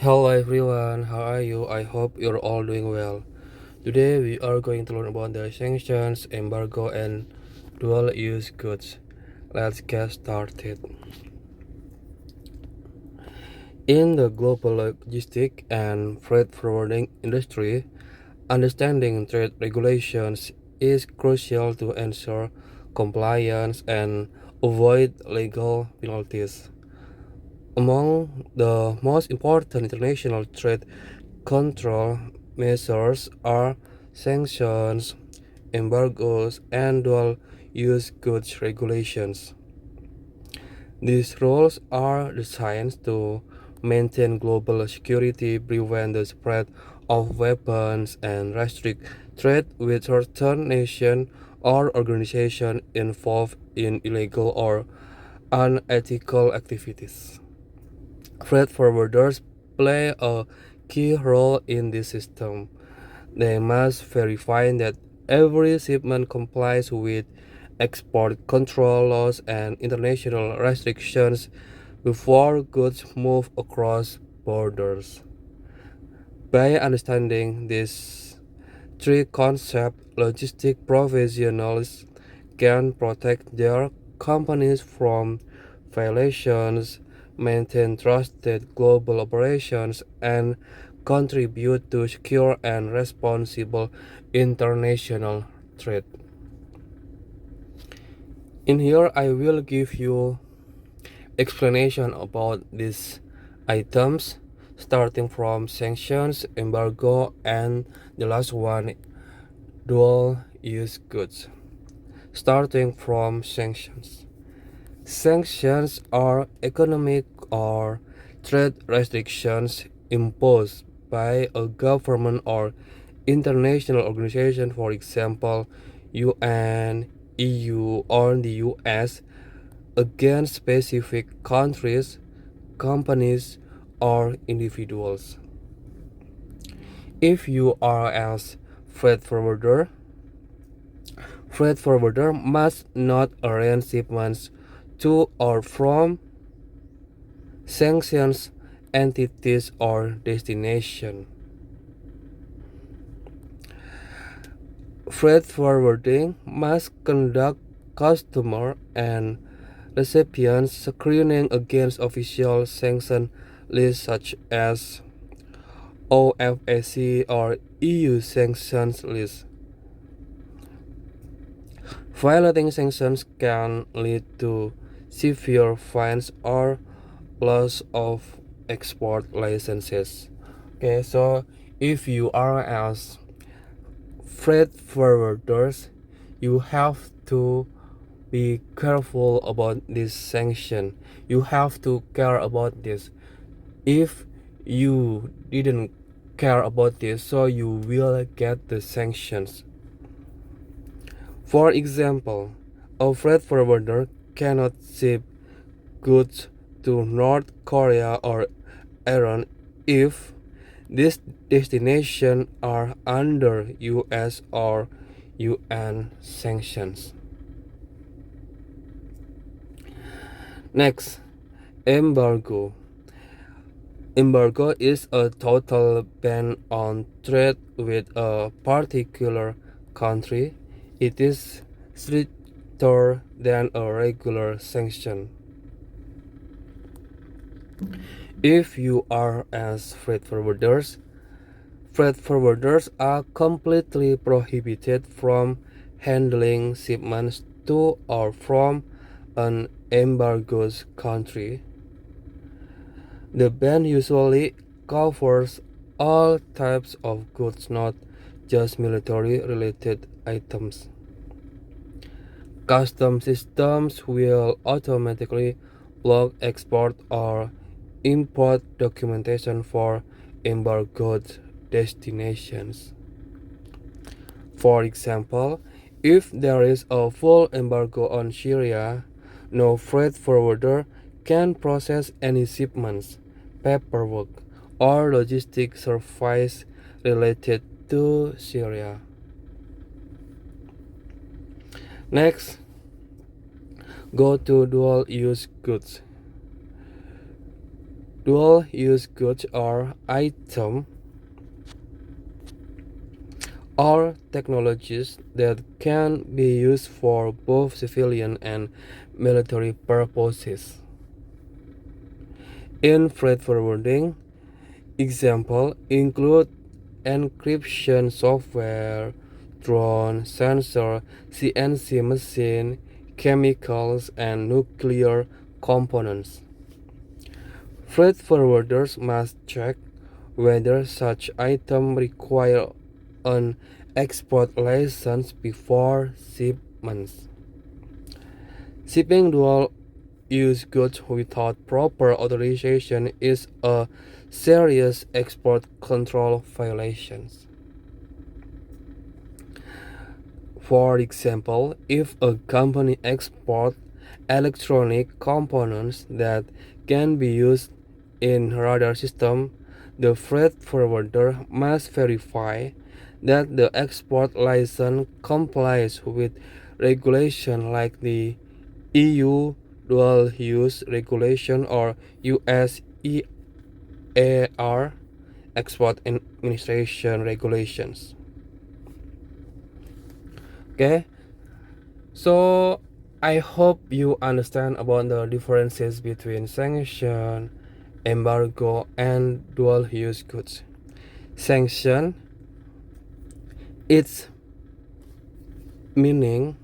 Hello everyone, how are you? I hope you're all doing well. Today we are going to learn about the sanctions, embargo, and dual use goods. Let's get started. In the global logistic and freight forwarding industry, understanding trade regulations is crucial to ensure compliance and avoid legal penalties. Among the most important international trade control measures are sanctions, embargoes, and dual-use goods regulations. These rules are designed to maintain global security, prevent the spread of weapons, and restrict trade with certain nations or organizations involved in illegal or unethical activities. Freight forwarders play a key role in this system. They must verify that every shipment complies with export control laws and international restrictions before goods move across borders. By understanding these three concepts, logistic professionals can protect their companies from violations, maintain trusted global operations, and contribute to secure and responsible international trade. In here, I will give you explanation about these items, starting from sanctions, embargo, and the last one, dual use goods. Starting from sanctions. Sanctions are economic or trade restrictions imposed by a government or international organization, for example, UN, EU, or the US, against specific countries, companies, or individuals. If you are as freight forwarder must not arrange shipments to or from sanctions entities or destination. Freight forwarding must conduct customer and recipient screening against official sanction lists such as OFAC or EU sanctions list. Violating sanctions can lead to severe fines or loss of export licenses. Okay, so if you are as freight forwarders, you have to be careful about this sanction. You have to care about this. If you didn't care about this, so you will get the sanctions. For example, a freight forwarder cannot ship goods to North Korea or Iran if these destinations are under US or UN sanctions. Next, embargo. Embargo is a total ban on trade with a particular country. It is stricter than a regular sanction. If you are as freight forwarders are completely prohibited from handling shipments to or from an embargoed country. The ban usually covers all types of goods, not just military-related items. Custom systems will automatically block export or import documentation for embargoed destinations. For example, if there is a full embargo on Syria, no freight forwarder can process any shipments, paperwork, or logistic service related to Syria. Next, go to dual use goods. Dual-use goods are items or technologies that can be used for both civilian and military purposes. In freight forwarding, examples include encryption software, drone, sensor, CNC machine, chemicals, and nuclear components. Freight forwarders must check whether such items require an export license before shipments. Shipping dual-use goods without proper authorization is a serious export control violation. For example, if a company exports electronic components that can be used in radar system, the freight forwarder must verify that the export license complies with regulations like the EU Dual Use Regulation or US EAR Export Administration Regulations. Okay, so I hope you understand about the differences between sanction, embargo, and dual use goods. Sanction, its meaning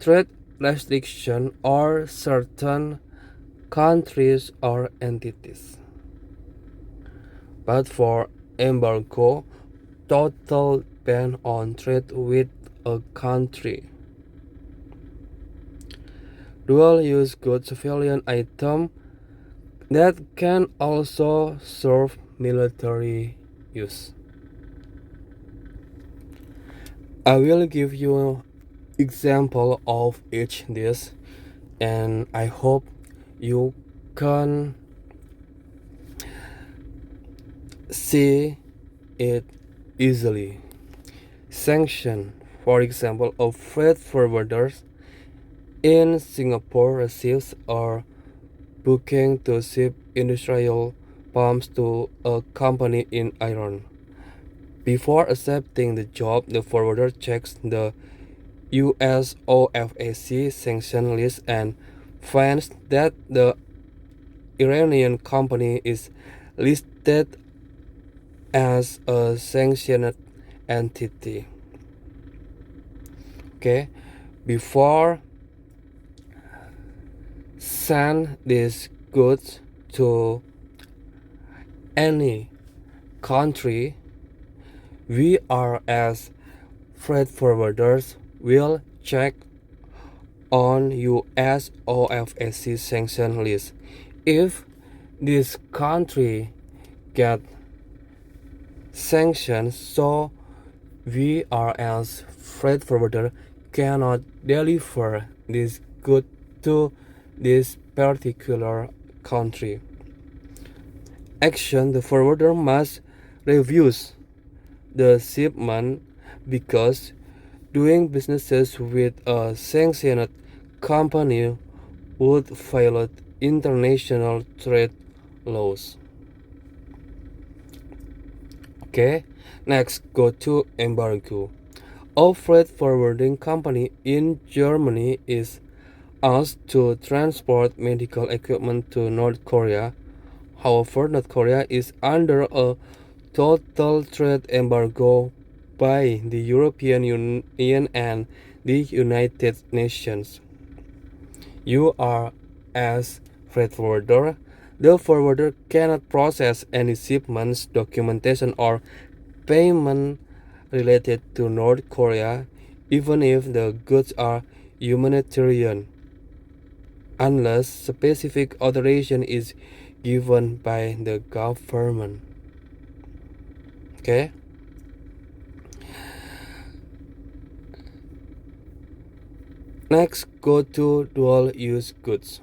trade restriction or certain countries or entities. But for embargo, total ban on trade with a country. Dual-use goods civilian item that can also serve military use. I will give you example of each this, and I hope you can see it easily. Sanction, for example, a freight forwarder in Singapore receives a booking to ship industrial pumps to a company in Iran. Before accepting the job, the forwarder checks the US OFAC sanction list and finds that the Iranian company is listed as a sanctioned entity. Okay, before send these goods to any country, we are as freight forwarders will check on US OFAC sanction list. If this country get sanctions, so we are as freight forwarder cannot deliver this good to this particular country. Action, the forwarder must refuse the shipment because doing businesses with a sanctioned company would violate international trade laws. Okay, next go to embargo. A freight forwarding company in Germany is asked to transport medical equipment to North Korea. However, North Korea is under a total trade embargo by the European Union and the United Nations. You are as freight forwarder. The forwarder cannot process any shipments, documentation, or payment related to North Korea, even if the goods are humanitarian, unless specific authorization is given by the government. Okay. Next, go to dual-use goods.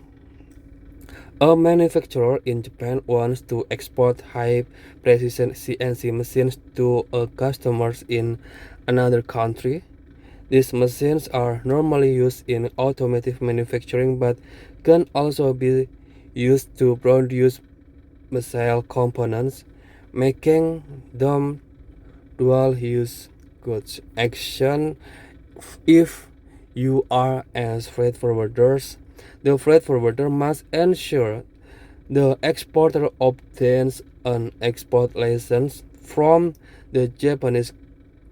A manufacturer in Japan wants to export high-precision CNC machines to customers in another country. These machines are normally used in automotive manufacturing but can also be used to produce missile components, making them dual-use goods. Action: if you are as freight forwarders, the freight forwarder must ensure the exporter obtains an export license from the Japanese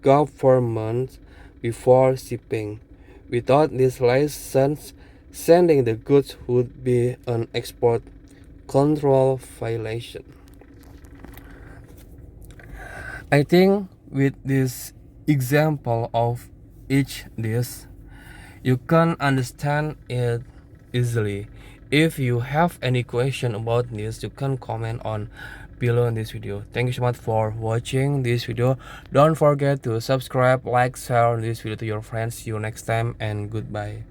government before shipping. Without this license, sending the goods would be an export control violation. I think with this example of each this, you can understand it easily. If you have any question about this, you can comment on below in this video. Thank you so much for watching this video. Don't forget to subscribe, like, share this video to your friends. See you next time and goodbye.